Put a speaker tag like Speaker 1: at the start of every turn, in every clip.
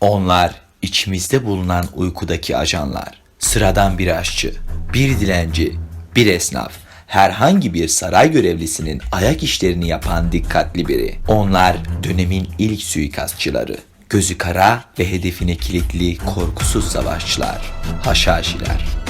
Speaker 1: Onlar içimizde bulunan uykudaki ajanlar. Sıradan bir aşçı, bir dilenci, bir esnaf, herhangi bir saray görevlisinin ayak işlerini yapan dikkatli biri. Onlar dönemin ilk suikastçıları. Gözü kara ve hedefine kilitli korkusuz savaşçılar, Haşhaşiler.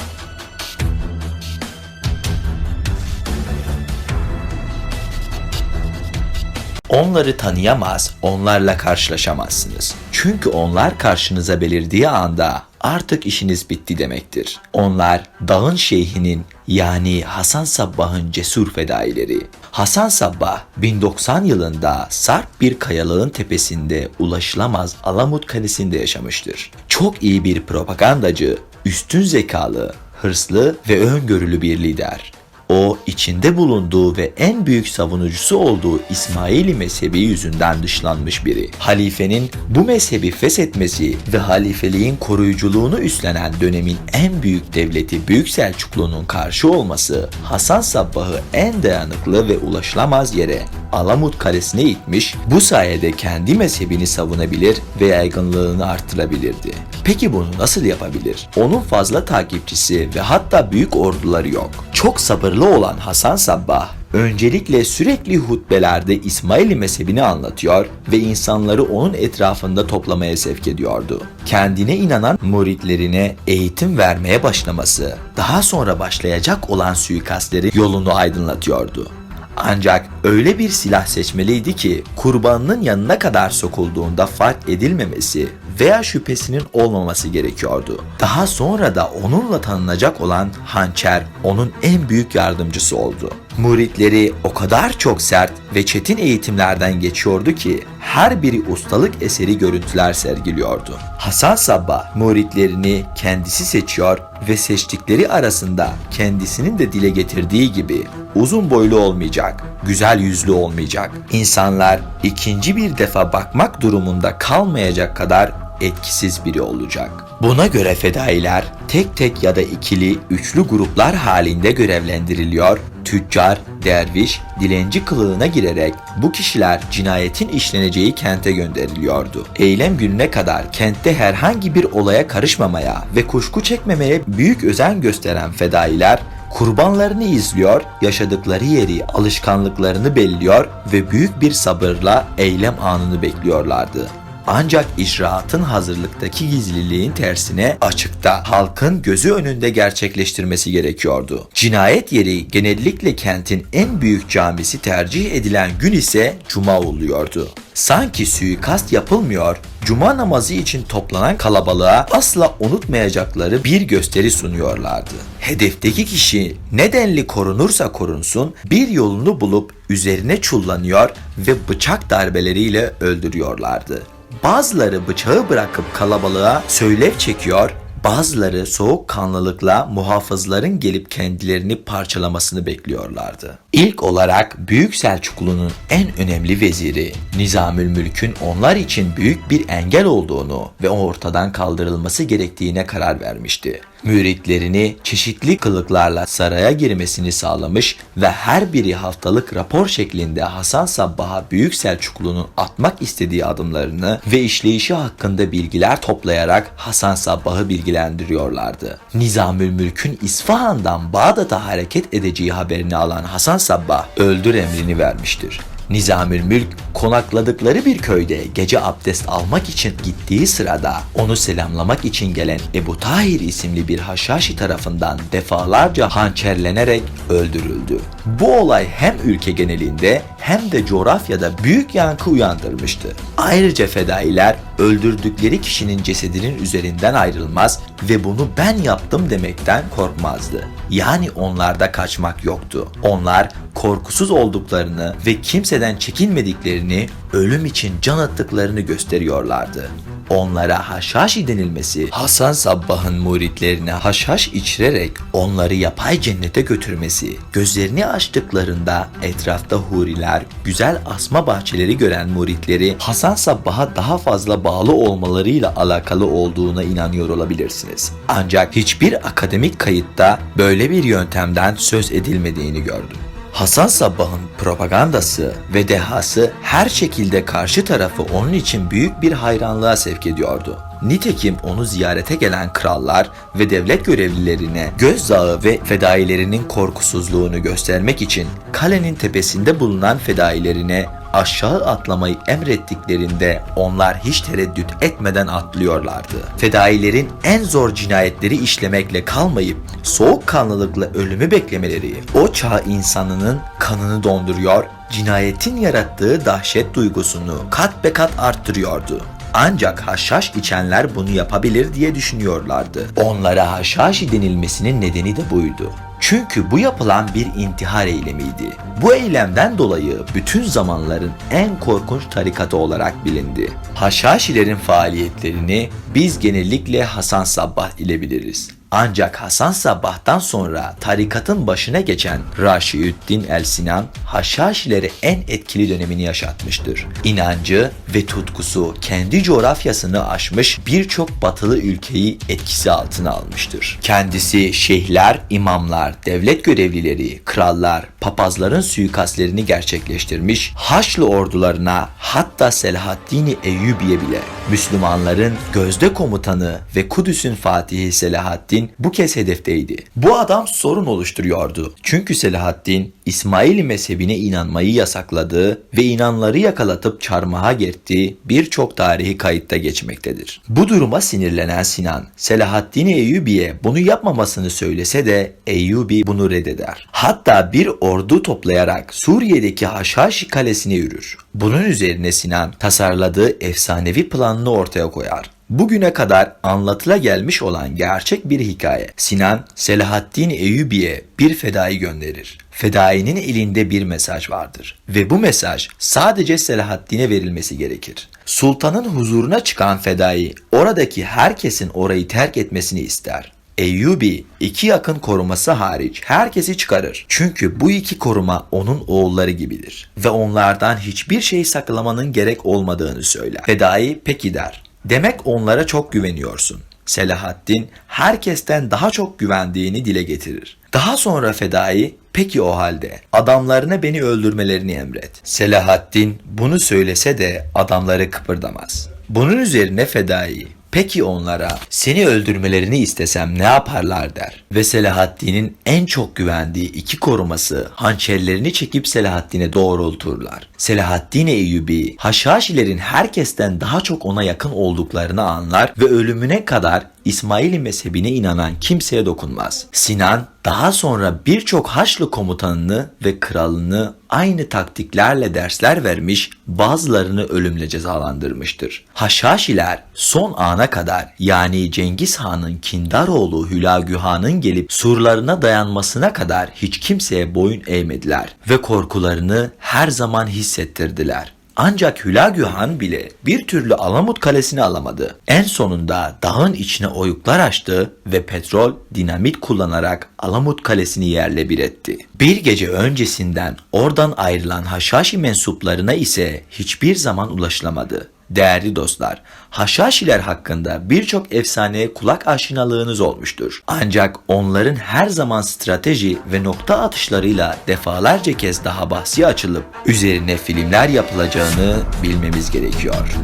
Speaker 1: Onları tanıyamaz, onlarla karşılaşamazsınız. Çünkü onlar karşınıza belirdiği anda artık işiniz bitti demektir. Onlar dağın şeyhinin yani Hasan Sabbah'ın cesur fedaileri. Hasan Sabbah 1090 yılında sarp bir kayalığın tepesinde ulaşılamaz Alamut Kalesi'nde yaşamıştır. Çok iyi bir propagandacı, üstün zekalı, hırslı ve öngörülü bir lider. O içinde bulunduğu ve en büyük savunucusu olduğu İsmaili mezhebi yüzünden dışlanmış biri. Halifenin bu mezhebi feshetmesi ve halifeliğin koruyuculuğunu üstlenen dönemin en büyük devleti Büyük Selçuklu'nun karşı olması Hasan Sabbah'ı en dayanıklı ve ulaşılamaz yere Alamut Kalesi'ne itmiş, bu sayede kendi mezhebini savunabilir ve yaygınlığını artırabilirdi. Peki bunu nasıl yapabilir? Onun fazla takipçisi ve hatta büyük orduları yok. Çok sabırlı olan Hasan Sabbah, öncelikle sürekli hutbelerde İsmaili mezhebini anlatıyor ve insanları onun etrafında toplamaya sevk ediyordu. Kendine inanan muritlerine eğitim vermeye başlaması, daha sonra başlayacak olan suikastleri yolunu aydınlatıyordu. Ancak öyle bir silah seçmeliydi ki kurbanının yanına kadar sokulduğunda fark edilmemesi veya şüphesinin olmaması gerekiyordu. Daha sonra da onunla tanınacak olan hançer onun en büyük yardımcısı oldu. Muritleri o kadar çok sert ve çetin eğitimlerden geçiyordu ki her biri ustalık eseri görüntüler sergiliyordu. Hasan Sabbah muritlerini kendisi seçiyor ve seçtikleri arasında kendisinin de dile getirdiği gibi uzun boylu olmayacak, güzel yüzlü olmayacak. İnsanlar ikinci bir defa bakmak durumunda kalmayacak kadar etkisiz biri olacak. Buna göre fedailer tek tek ya da ikili, üçlü gruplar halinde görevlendiriliyor, tüccar, derviş, dilenci kılığına girerek bu kişiler cinayetin işleneceği kente gönderiliyordu. Eylem gününe kadar kentte herhangi bir olaya karışmamaya ve kuşku çekmemeye büyük özen gösteren fedailer kurbanlarını izliyor, yaşadıkları yeri, alışkanlıklarını belliyor ve büyük bir sabırla eylem anını bekliyorlardı. Ancak icraatın hazırlıktaki gizliliğin tersine açıkta, halkın gözü önünde gerçekleştirmesi gerekiyordu. Cinayet yeri genellikle kentin en büyük camisi tercih edilen gün ise cuma oluyordu. Sanki suikast yapılmıyor, cuma namazı için toplanan kalabalığa asla unutmayacakları bir gösteri sunuyorlardı. Hedefteki kişi nedenli korunursa korunsun bir yolunu bulup üzerine çullanıyor ve bıçak darbeleriyle öldürüyorlardı. Bazıları bıçağı bırakıp kalabalığa söylev çekiyor, bazıları soğukkanlılıkla muhafızların gelip kendilerini parçalamasını bekliyorlardı. İlk olarak Büyük Selçuklu'nun en önemli veziri Nizamülmülk'ün onlar için büyük bir engel olduğunu ve ortadan kaldırılması gerektiğine karar vermişti. Müritlerini çeşitli kılıklarla saraya girmesini sağlamış ve her biri haftalık rapor şeklinde Hasan Sabbah'a Büyük Selçuklu'nun atmak istediği adımlarını ve işleyişi hakkında bilgiler toplayarak Hasan Sabbah'ı bilgilendiriyorlardı. Nizamülmülk'ün İsfahan'dan Bağdat'a hareket edeceği haberini alan Hasan Sabbah öldür emrini vermiştir. Nizamülmülk konakladıkları bir köyde gece abdest almak için gittiği sırada onu selamlamak için gelen Ebu Tahir isimli bir Haşhaşi tarafından defalarca hançerlenerek öldürüldü. Bu olay hem ülke genelinde hem de coğrafyada büyük yankı uyandırmıştı. Ayrıca fedailer öldürdükleri kişinin cesedinin üzerinden ayrılmaz ve bunu ben yaptım demekten korkmazdı. Yani onlarda kaçmak yoktu. Onlar korkusuz olduklarını ve kimseden çekinmediklerini, ölüm için can attıklarını gösteriyorlardı. Onlara Haşhaşi denilmesi, Hasan Sabbah'ın muritlerine haşhaş içirerek onları yapay cennete götürmesi, gözlerini açtıklarında etrafta huriler, güzel asma bahçeleri gören muritleri Hasan Sabbah'a daha fazla bağlı olmalarıyla alakalı olduğuna inanıyor olabilirsiniz. Ancak hiçbir akademik kayıtta böyle bir yöntemden söz edilmediğini gördüm. Hasan Sabbah'ın propagandası ve dehası her şekilde karşı tarafı onun için büyük bir hayranlığa sevk ediyordu. Nitekim onu ziyarete gelen krallar ve devlet görevlilerine gözdağı ve fedailerinin korkusuzluğunu göstermek için kalenin tepesinde bulunan fedailerine aşağı atlamayı emrettiklerinde onlar hiç tereddüt etmeden atlıyorlardı. Fedailerin en zor cinayetleri işlemekle kalmayıp soğukkanlılıkla ölümü beklemeleri o çağ insanının kanını donduruyor, cinayetin yarattığı dehşet duygusunu kat be kat arttırıyordu. Ancak haşhaş içenler bunu yapabilir diye düşünüyorlardı. Onlara haşhaşi denilmesinin nedeni de buydu. Çünkü bu yapılan bir intihar eylemiydi. Bu eylemden dolayı bütün zamanların en korkunç tarikatı olarak bilindi. Haşhaşilerin faaliyetlerini biz genellikle Hasan Sabbah ile biliriz. Ancak Hasan Sabbah'tan sonra tarikatın başına geçen Raşiüddin el-Sinan, Haşhaşilere en etkili dönemini yaşatmıştır. İnancı ve tutkusu kendi coğrafyasını aşmış birçok batılı ülkeyi etkisi altına almıştır. Kendisi şeyhler, imamlar, devlet görevlileri, krallar, papazların suikastlerini gerçekleştirmiş, Haçlı ordularına hatta Selahaddin Eyyubi'ye bile Müslümanların gözde komutanı ve Kudüs'ün fatihi Selahaddin bu kez hedefteydi. Bu adam sorun oluşturuyordu. Çünkü Selahaddin İsmaili mezhebine inanmayı yasakladığı ve inanları yakalatıp çarmıha gerdiği birçok tarihi kayıtta geçmektedir. Bu duruma sinirlenen Sinan, Selahaddin Eyyubi'ye bunu yapmamasını söylese de Eyyubi bunu reddeder. Hatta bir ordu toplayarak Suriye'deki Haşhaşi kalesine yürür. Bunun üzerine Sinan tasarladığı efsanevi planını ortaya koyar. Bugüne kadar anlatıla gelmiş olan gerçek bir hikaye. Sinan, Selahaddin Eyyubi'ye bir fedai gönderir. Fedainin elinde bir mesaj vardır ve bu mesaj sadece Selahaddin'e verilmesi gerekir. Sultanın huzuruna çıkan fedai oradaki herkesin orayı terk etmesini ister. Eyyubi iki yakın koruması hariç herkesi çıkarır. Çünkü bu iki koruma onun oğulları gibidir ve onlardan hiçbir şey saklamanın gerek olmadığını söyler. Fedai peki der. Demek onlara çok güveniyorsun. Selahaddin herkesten daha çok güvendiğini dile getirir. Daha sonra fedai peki o halde adamlarına beni öldürmelerini emret. Selahaddin bunu söylese de adamları kıpırdamaz. Bunun üzerine fedai peki onlara seni öldürmelerini istesem ne yaparlar der. Ve Selahaddin'in en çok güvendiği iki koruması hançerlerini çekip Selahaddin'e doğrulturlar. Selahaddin Eyyubi Haşhaşilerin herkesten daha çok ona yakın olduklarını anlar ve ölümüne kadar İsmaili mezhebine inanan kimseye dokunmaz. Sinan daha sonra birçok Haçlı komutanını ve kralını aynı taktiklerle dersler vermiş, bazılarını ölümle cezalandırmıştır. Haşhaşiler son ana kadar yani Cengiz Han'ın kindar oğlu Hülagü Han'ın gelip surlarına dayanmasına kadar hiç kimseye boyun eğmediler ve korkularını her zaman hissettirdiler. Ancak Hülagü Han bile bir türlü Alamut Kalesi'ni alamadı. En sonunda dağın içine oyuklar açtı ve petrol, dinamit kullanarak Alamut Kalesi'ni yerle bir etti. Bir gece öncesinden oradan ayrılan Haşhaşi mensuplarına ise hiçbir zaman ulaşılamadı. Değerli dostlar, Haşhaşiler hakkında birçok efsaneye kulak aşinalığınız olmuştur. Ancak onların her zaman strateji ve nokta atışlarıyla defalarca kez daha bahsi açılıp üzerine filmler yapılacağını bilmemiz gerekiyor.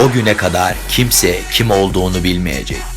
Speaker 1: O güne kadar kimse kim olduğunu bilmeyecek.